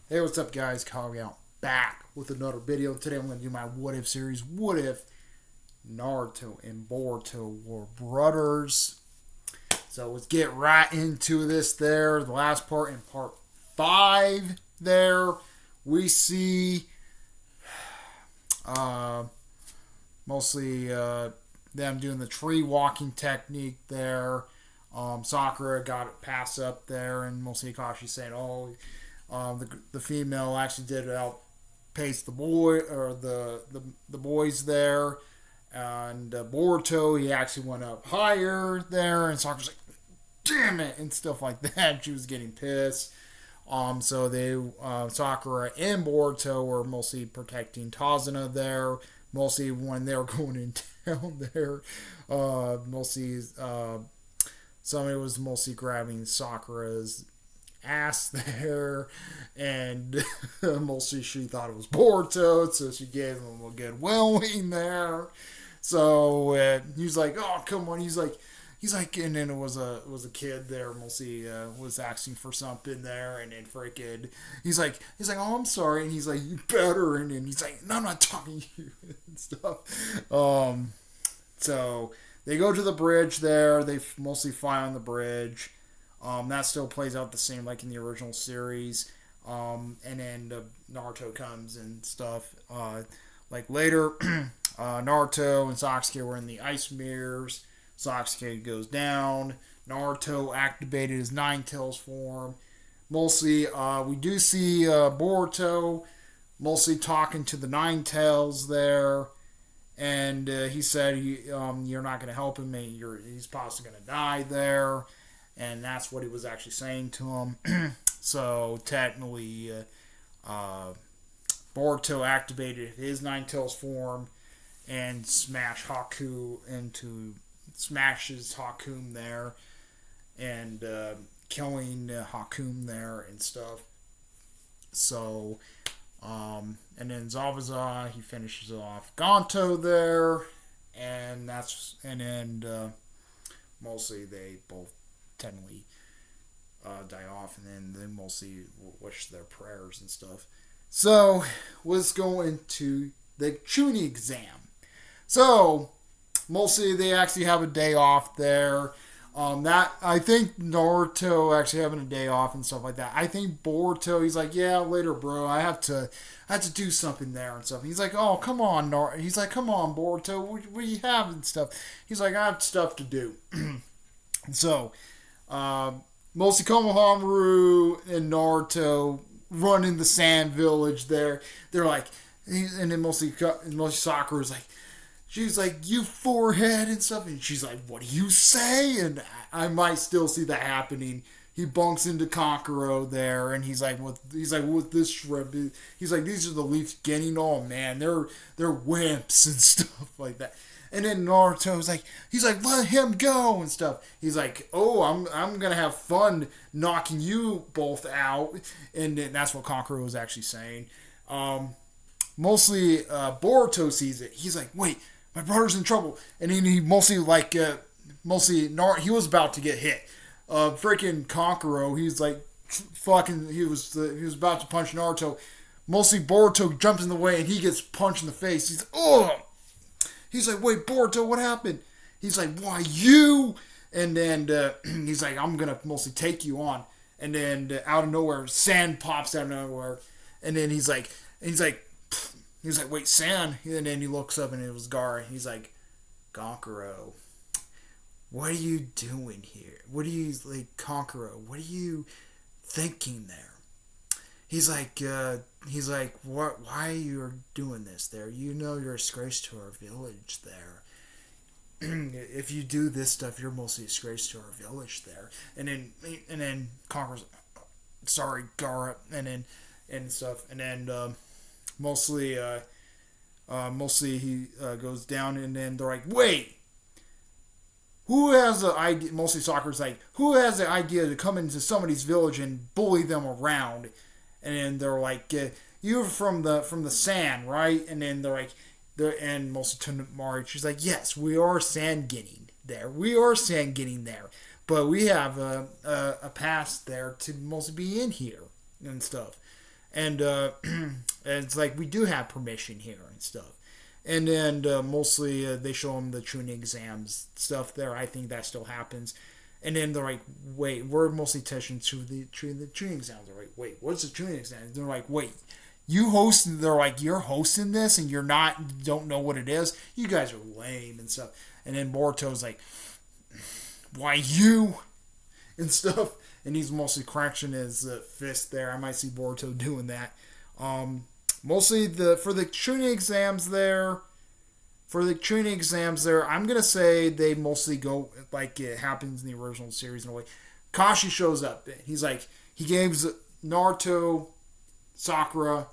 Hey, what's up, guys? Kyle out back with another video. Today I'm going to do my What If series. What if Naruto and Boruto were brothers? So let's get right into this there. The last part in part 5 there. We see uh, mostly them doing the tree walking technique there. Sakura got it pass up there, and mostly Akashi saying, "Oh, the female actually did outpace the boy or the boys there." And Boruto, he actually went up higher there, and Sakura's like, "Damn it!" and stuff like that. She was getting pissed. So they Sakura and Boruto were mostly protecting Tazuna there. Mostly when they were going in town there. Mostly somebody was mostly grabbing Sakura's ass there, and mostly she thought it was Boruto, so she gave him a good whelming there. So he was like, "Oh, come on!" He's like, and then it was a kid there, mostly was asking for something there, and then freaking, he's like, "Oh, I'm sorry," and he's like, "You better," and then he's like, "No, I'm not talking to you," and stuff. So they go to the bridge there. They mostly fly on the bridge. That still plays out the same like in the original series. And then Naruto comes and stuff. Like later, Naruto and Sasuke were in the ice mirrors. Sasuke goes down. Naruto activated his Nine Tails form. Mostly, we do see Boruto mostly talking to the Nine Tails there. And he said, "You're not going to help him. He's possibly going to die there." And that's what he was actually saying to him. So technically, Boruto activated his Nine Tails form and smashes Hakum there, and killing Hakum there and stuff. So, and then Zabuza, he finishes off Gonto there, and then mostly they both technically die off, and then they mostly wish their prayers and stuff. So let's go into the Chunin exam. So mostly they actually have a day off there. That I think Naruto actually having a day off and stuff like that. I think Boruto, he's like, "Yeah, later, bro. I have to do something there and stuff." He's like, "Oh, come on, He's like, "Come on, Boruto. What do you have and stuff?" He's like, "I have stuff to do." So, mostly Konohamaru and Naruto run in the sand village there. They're like, and then mostly Sakura's like, she's like, "You forehead," and stuff, and she's like, "What do you say?" And I might still see that happening. He bunks into Kankuro there, and he's like, with this shrimp, he's like, "These are the Leafs getting all, man. They're wimps and stuff like that." And then Naruto's like, he's like, "Let him go," and stuff. He's like, "Oh, I'm gonna have fun knocking you both out," and then that's what Kankuro was actually saying. Mostly Boruto sees it. He's like, "Wait, my brother's in trouble," and then he mostly he was about to get hit. Freaking Kankuro, he's like, fucking, he was about to punch Naruto. Mostly Boruto jumps in the way and he gets punched in the face. He's like, "Oh." He's like, "Wait, Boruto, what happened?" He's like, "Why, you?" And then he's like, "I'm going to mostly take you on." And then out of nowhere, sand pops out of nowhere. And then he's like, "Wait, sand?" And then he looks up and it was Gaara. He's like, "Kankuro, what are you doing here? What are you, like, Kankuro, what are you thinking there?" He's like, "What? Why are you doing this there? You know you're a disgrace to our village there. If you do this stuff, you're mostly a disgrace to our village there." And then Conqueror's like, "Sorry, Gaara," and stuff. And then mostly he goes down, and then they're like, "Wait, who has the idea?" Mostly Sakura's like, "Who has the idea to come into somebody's village and bully them around?" And then they're like, "You're from the sand, right?" And then they're like, and mostly Temari, she's like, "Yes, we are sand getting there. We are sand getting there. But we have a pass there to mostly be in here and stuff." and and it's like we do have permission here and stuff. And then mostly they show him the tuning exams stuff there. I think that still happens. And then they're like, wait, we're mostly touching to the tuning exams. They're like, wait, what's the tuning exam? They're like, wait, you host? They're like, you're hosting this and don't know what it is. You guys are lame and stuff. And then Boruto's like, why you and stuff. And he's mostly crunching his fist there. I might see Boruto doing that. Mostly for the tuning exams there. I'm gonna say they mostly go like it happens in the original series in a way. Kashi shows up. He's like he gives Naruto, Sakura,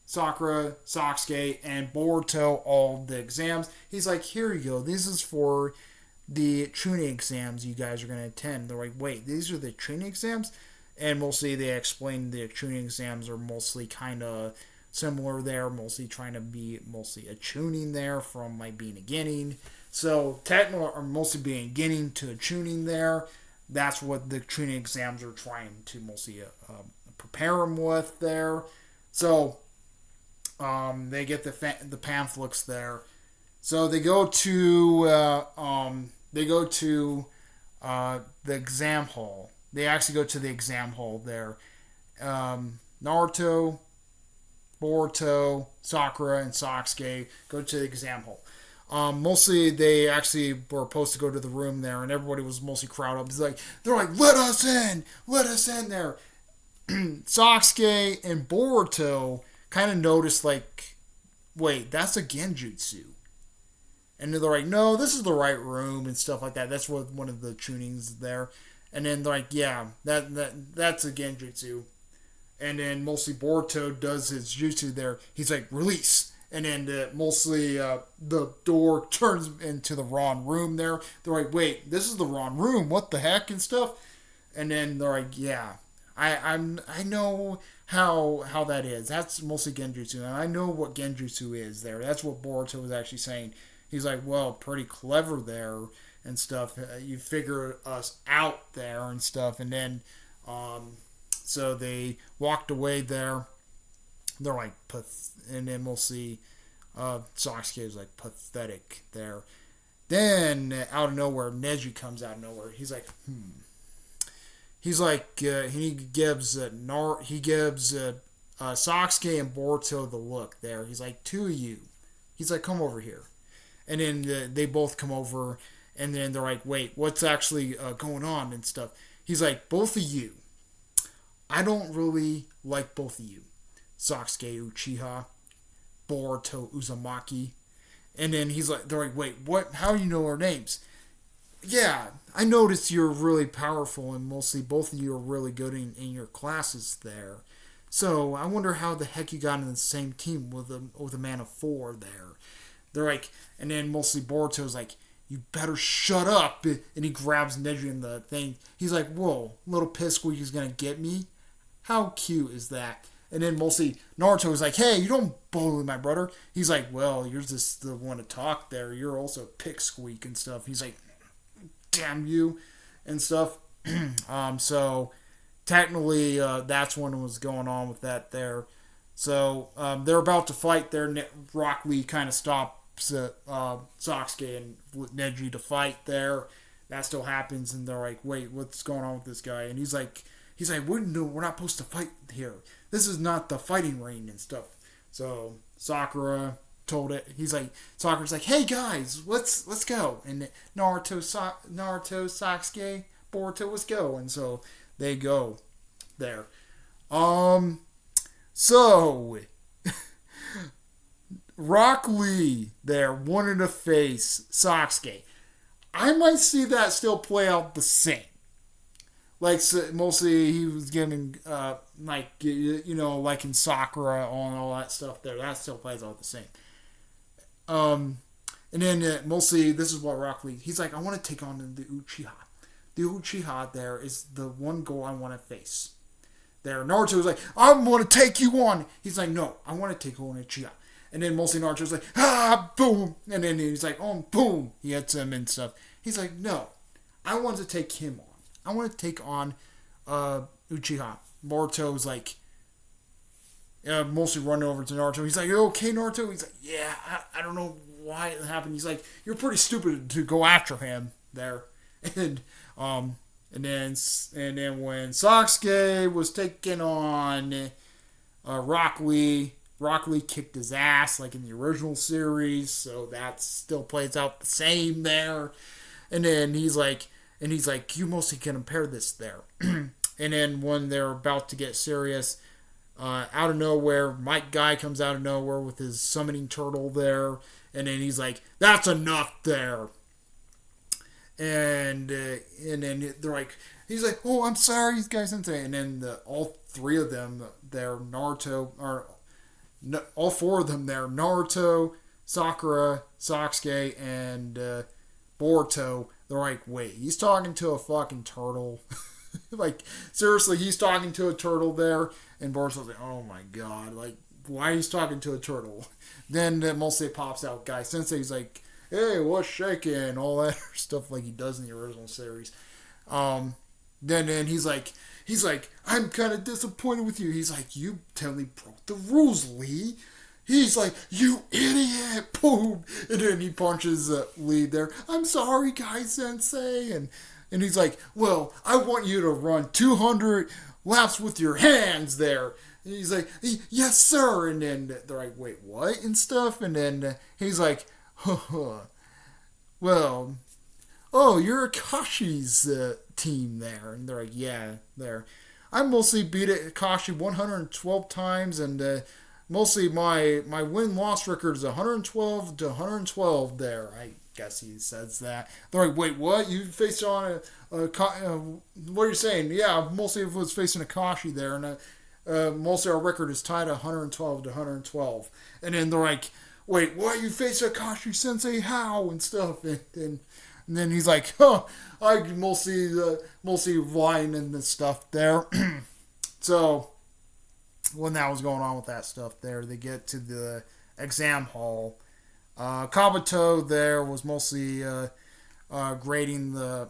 Sasuke, and Boruto all the exams. He's like, here you go. This is for the tuning exams you guys are gonna attend. They're like, wait, these are the tuning exams? And mostly they explain the tuning exams are mostly kind of similar there, mostly trying to be mostly a tuning there from like being a beginning. So technically, or mostly being beginning to a tuning there. That's what the tuning exams are trying to mostly prepare them with there. So they get the pamphlets there. So they go to the exam hall. They actually go to the exam hall there. Naruto, Boruto, Sakura, and Sasuke go to the exam hall. Mostly they actually were supposed to go to the room there, and everybody was mostly crowded up. They're like, let us in there. Sasuke and Boruto kind of noticed like, wait, that's a genjutsu. And they're like, no, this is the right room and stuff like that. That's what one of the tunings there. And then they're like, yeah, that's a genjutsu. And then mostly Boruto does his jutsu there. He's like, release. And then mostly the door turns into the wrong room there. They're like, wait, this is the wrong room. What the heck and stuff? And then they're like, yeah, I know how that is. That's mostly genjutsu. And I know what genjutsu is there. That's what Boruto was actually saying. He's like, well, pretty clever there and stuff. You figure us out there and stuff. And then, so they walked away there. They're like, and then we'll see Sasuke is like pathetic there. Then out of nowhere, Neji comes out of nowhere. He's like, He's like, he gives Sasuke and Boruto the look there. He's like, two of you. He's like, come over here. And then they both come over, and then they're like, wait, what's actually going on and stuff. He's like, both of you. I don't really like both of you. Sasuke Uchiha, Boruto Uzumaki. And then they're like, wait, what? How do you know our names? Yeah, I noticed you're really powerful, and mostly both of you are really good in your classes there. So I wonder how the heck you got in the same team with a man of four there. They're like, and then mostly Boruto's like, you better shut up. And he grabs Neji in the thing. He's like, whoa, little pissqueak is going to get me? How cute is that? And then mostly Naruto's like, hey, you don't bully my brother. He's like, well, you're just the one to talk there. You're also a pissqueak and stuff. He's like, damn you and stuff. So technically that's when was going on with that there. So they're about to fight there. Rock Lee kind of stops Sasuke and Neji to fight there. That still happens, and they're like, wait, what's going on with this guy? And he's like, we're not supposed to fight here. This is not the fighting ring and stuff. So Sakura told it. Sakura's like, hey guys, let's go. And Naruto, Sasuke, Boruto, let's go. And so they go there. So Rock Lee there wanted to face Sasuke. I might see that still play out the same. Like, so mostly he was giving, like in Sakura and all that stuff there. That still plays out the same. And then mostly this is what Rock Lee, he's like, I want to take on the Uchiha. The Uchiha there is the one goal I want to face. There, Naruto was like, I want to take you on. He's like, no, I want to take on Uchiha. And then mostly Naruto's like, boom. And then he's like, oh, boom. He hits him and stuff. He's like, no, I want to take him on. I want to take on Uchiha. Boruto's like, mostly running over to Naruto. He's like, "You okay, Naruto?" He's like, "Yeah, I don't know why it happened." He's like, "You're pretty stupid to go after him there." And and then when Sasuke was taking on Rock Lee, Rock Lee kicked his ass like in the original series, so that still plays out the same there. And then you mostly can compare this there. And then when they're about to get serious, out of nowhere, Mike Guy comes out of nowhere with his summoning turtle there, and then he's like, "That's enough there." And then they're like, he's like, "Oh, I'm sorry, guys, sensei." And then all three of them, they're Naruto, or all four of them, they're Naruto, Sakura, Sasuke, and Boruto. They're like, "Wait, he's talking to a fucking turtle." Like, seriously, he's talking to a turtle there, and Boruto's like, "Oh my god, like, why he's talking to a turtle?" Then mostly pops out Guy Sensei's like, "Hey, what's shaking?" All that stuff like he does in the original series. Then he's like, "I'm kind of disappointed with you." He's like, "You totally broke the rules, Lee." He's like, "You idiot!" Boom, and then he punches Lee there. "I'm sorry, Guy Sensei," and he's like, "Well, I want you to run 200 laps with your hands there." And he's like, "Yes, sir." And then they're like, "Wait, what?" and stuff. And then he's like, "Well, oh, you're Akashi's team there." And they're like, "Yeah, there. I mostly beat Akashi 112 times, and mostly my win-loss record is 112 to 112 there." I guess he says that. They're like, "Wait, what? You faced on what are you saying?" "Yeah, mostly it was facing Akashi there, and mostly our record is tied at 112 to 112. And then they're like, "Wait, what? You face Akashi Sensei? How?" and stuff. And then he's like, "Huh, I mostly lying and this stuff there." So when that was going on with that stuff there, they get to the exam hall. Kabuto there was mostly grading the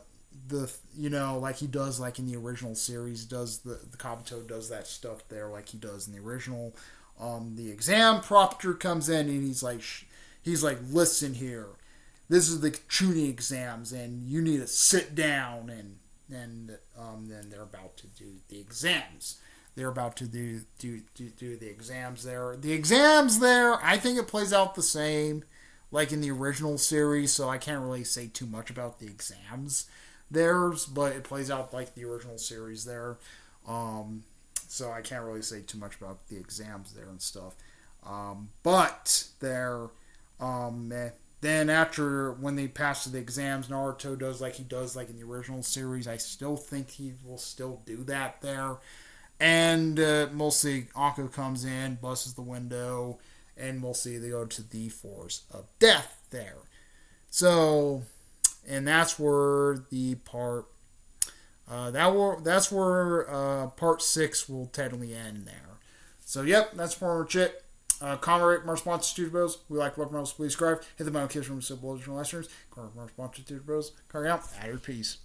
like he does like in the original series. Does the Kabuto does that stuff there like he does in the original. The exam proctor comes in and he's like, "Listen here, this is the Chunin exams, and you need to sit down." And then they're about to do the exams. They're about to do the exams there. The exams there, I think it plays out the same like in the original series, so I can't really say too much about the exams there, but it plays out like the original series there. So I can't really say too much about the exams there and stuff. But there, then after when they pass to the exams, Naruto does like he does like in the original series. I still think he will still do that there. And mostly Akko comes in, busts the window, and mostly they go to the Force of Death there. So, and that's where the part that's where part 6 will technically end there. So, yep, that's pretty much it. Comment, rate, more sponsors, Studio Bros. We like love most. Please subscribe. Hit the bell notification from simple additional live streams. Comment, more sponsors, Studio Bros. Carry out. At your peace.